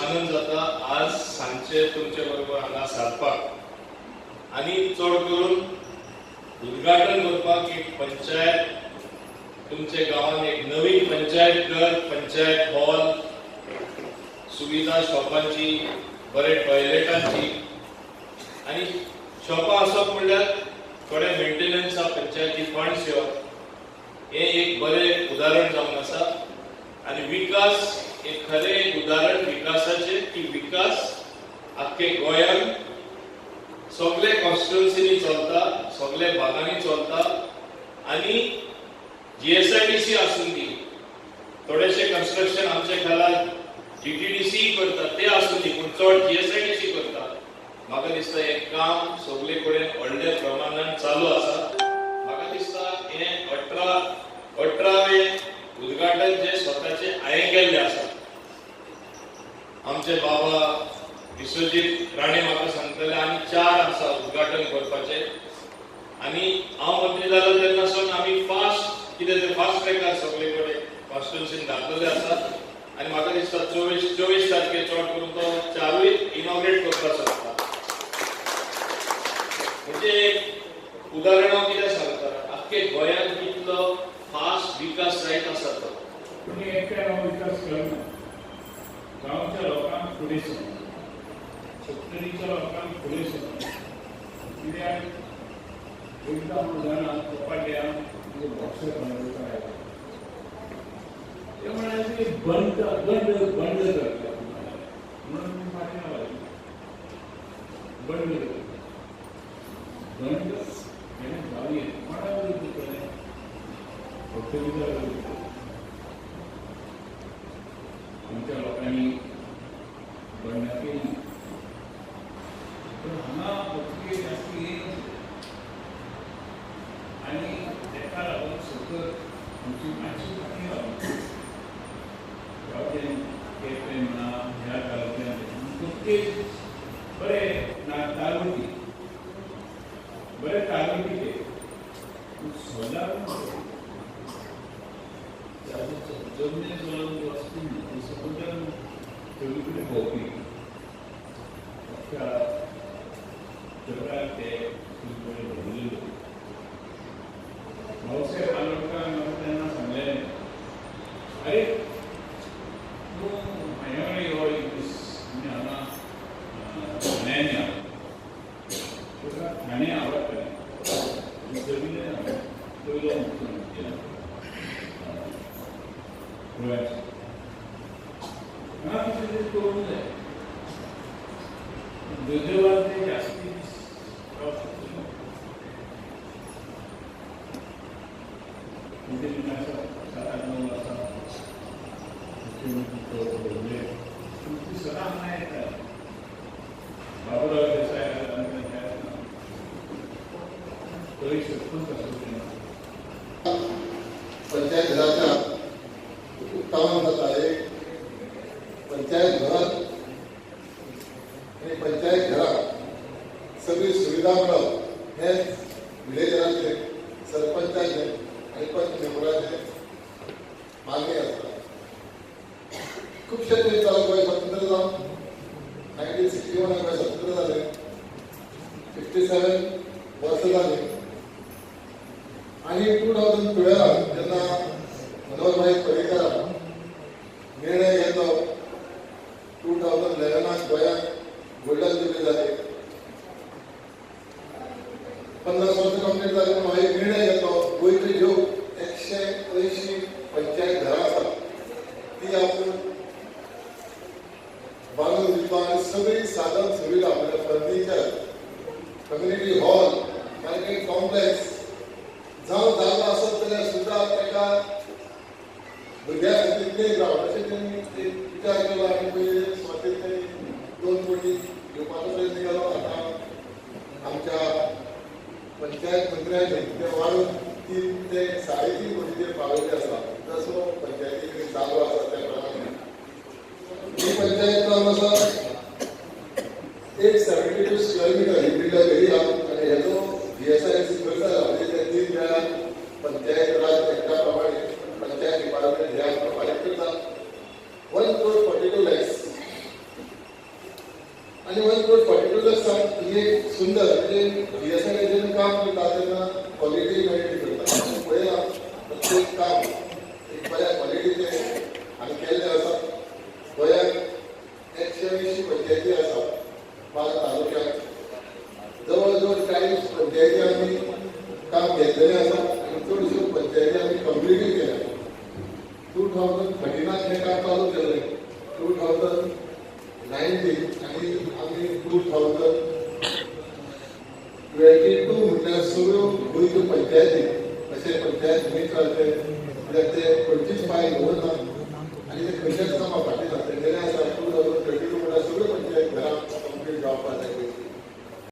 आनंद जाता आज सांचे तुमचे बरोबर हांगा सारपाक आनी चड करून उद्घाटन करपाक एक पंचायत तुमचे गावात एक नवीन पंचायत घर पंचायत हॉल सुविधा शॉपांची बरे टॉयलेटांची आणि शॉपां आसप म्हणल्यार थोडे मेंटेनन्स पंचायती फंड्स येवप हे एक बरे उदाहरण जावन आसा आणि विकास एक खरे उदाहरण विकासाचे की विकास आख्खे गोंयान सगळे कॉन्स्टिट्युएन्सीनी चलता सगळे भागांनी चलता आणि जीएसआयडीसी आसून दी थोडेशे कन्स्ट्रक्शन आमचे खाला जीटीडीसी करता ते आसून दी पूण चड जीएसआयडीसी करता म्हाका दिसता हे काम सगळे कडेन व्हडल्या प्रमाणात चालू आसा म्हाका दिसता हे 18वे उद्घाटन जे स्वतःचे हांवें केल्ले आसा आमचे बाबा विश्वजीत राणे म्हाका सांगतले आनी 4 आसा उद्घाटन करपाचे आणि हांव मंत्री जालो तेन्नासून आमी फास्ट कितें ते फास्ट ट्रॅकार सगळे कडेन कॉन्स्टिट्युएन्सीन घातलेले आसात आणि म्हाका दिसता 24 तारखे चड करून तो 4य इनॉग्रेट करपाक शकता म्हणजे उदाहरण हांव कितें सांगता आख्खे गोंयांत कितलो फास्ट विकास जायत आसा तो पूण एकट्या विकास करना गांवच्या लोकांक फुडें सर शेतकरीच्या लोकांक फुडें सर कित्याक एकदां हांव जाणा कोपाड्या बॉक्सर बनवता ते म्हणाले बंद करता म्हणून मी फाटीं रावले बंद हेणे भावी कोणा विरुद्ध केलें फक्त विचार आमच्या लोकांनी बंड केली पण हांगा फक्त जास्त आणि तेका लागून सकत आमची मातशी फाटीं रावली गांवच्यान केपें म्हणा ह्या तालुक्यांत प्रत्येक बरें तालुकी बरे तालुके सोलार जमने चलोवन वचपी समुद्रान सगळे कडेन भोंवपी अख्ख्या जगाक ते सगळे भोंवलेले भाऊसाहेब आलोडकर म्हाका तेन्ना सांगलेलें अरे तूं हांगा कडेन यो एक दीस आमी हांगा ठाण्यान या तुका ठाणे आवडटलें जमिल्लें पयलो मुख्यमंत्री गोंयाचो हांगा कितें तरी करूंक जाय दुर्दैवान ते जास्ती दीस रावंक शकले म्हणजे विकासा 7-8-9 वर्सां मुख्यमंत्री पद भोगलें पूण ती सदां हांगा येता बाबूराव देसाय तरी सरपंच आसूं पंचायत घराच्या उत्थान जाता एक पंचायत घर आणि पंचायत घरात सगळी सुविधा मेळप हे विलेजराचे सरपंचाचे आणि पंच मेंबराचे मागणी आसता खुबशे तरी जालो गोंय स्वतंत्र जावन 1961 गोंय स्वतंत्र जालें 57 वर्सां जालीं आणि 2012 जेन्ना मनोहरभाई पर्रीकारान निर्णय घेतलो 2011 गोंयांत गोल्डन जुबली जाली 50 वर्सां कंप्लीट जाली म्हणून हांवें निर्णय घेतलो गोंयच्यो ज्यो 180 पंचायत घरां आसात ती आपूण बांदून दितलो आनी सगळी साधन सुविधा म्हणजे furniture community hall market complex जावं जाल्लो आसत जाल्यार सुद्दां ताका भुरग्यां खातीर प्ले ग्रावंड अशें तेणी विचार केलो आनी पयलीं स्वातीक तेणी 2 कोटी घेवपाचो प्रयत्न केलो आतां आमच्या पंचायत मंत्र्याचे ते वाडून 3 ते 3.5 कोटीचेर पावयल्ले आसा जसो पंचायती कडेन चालू आसा त्या प्रमाणे ही पंचायत जावन आसा 872 स्क्वेअर मिटर ही बिल्डर एरिया आनी हेजो जीएसआयडीसी खर्च जाला म्हणजे ते 3 वेळा पंचायत राज एक्टा प्रमाणे पंचायत डिपार्टमेंट ह्या प्रमाणे करता 1 crore 42 lakhs आनी 1.42 लाख सांग ही एक सुंदर म्हणजे BSNL जेन्ना काम करता तेन्ना क्वॉलिटी मेंटेन करता पळयला प्रत्येक काम एक बऱ्या क्वॉलिटीचे आमी केल्लें आसा गोंयांत 180 पंचायती आसा बागा तालुक्यात जवळ जवळ 40 पंचायती आमी काम घेतलेलें आसा आनी चडश्यो पंचायती आमी कंप्लीटूय केल्या 2013 हें काम चालू केल्लें 2019 आनी आमी 2022 म्हटल्यार सगळ्यो गोंयच्यो पंचायती अशे पंचायत समिती जाल्ले कित्याक ते खंयचीच फायल दवरना आनी ते खंयच्याच कामां फाटीं जाता तेगेलें आसा 2032 म्हटल्यार सगळ्यो पंचायत घरां कंप्लीट जावपाक जाय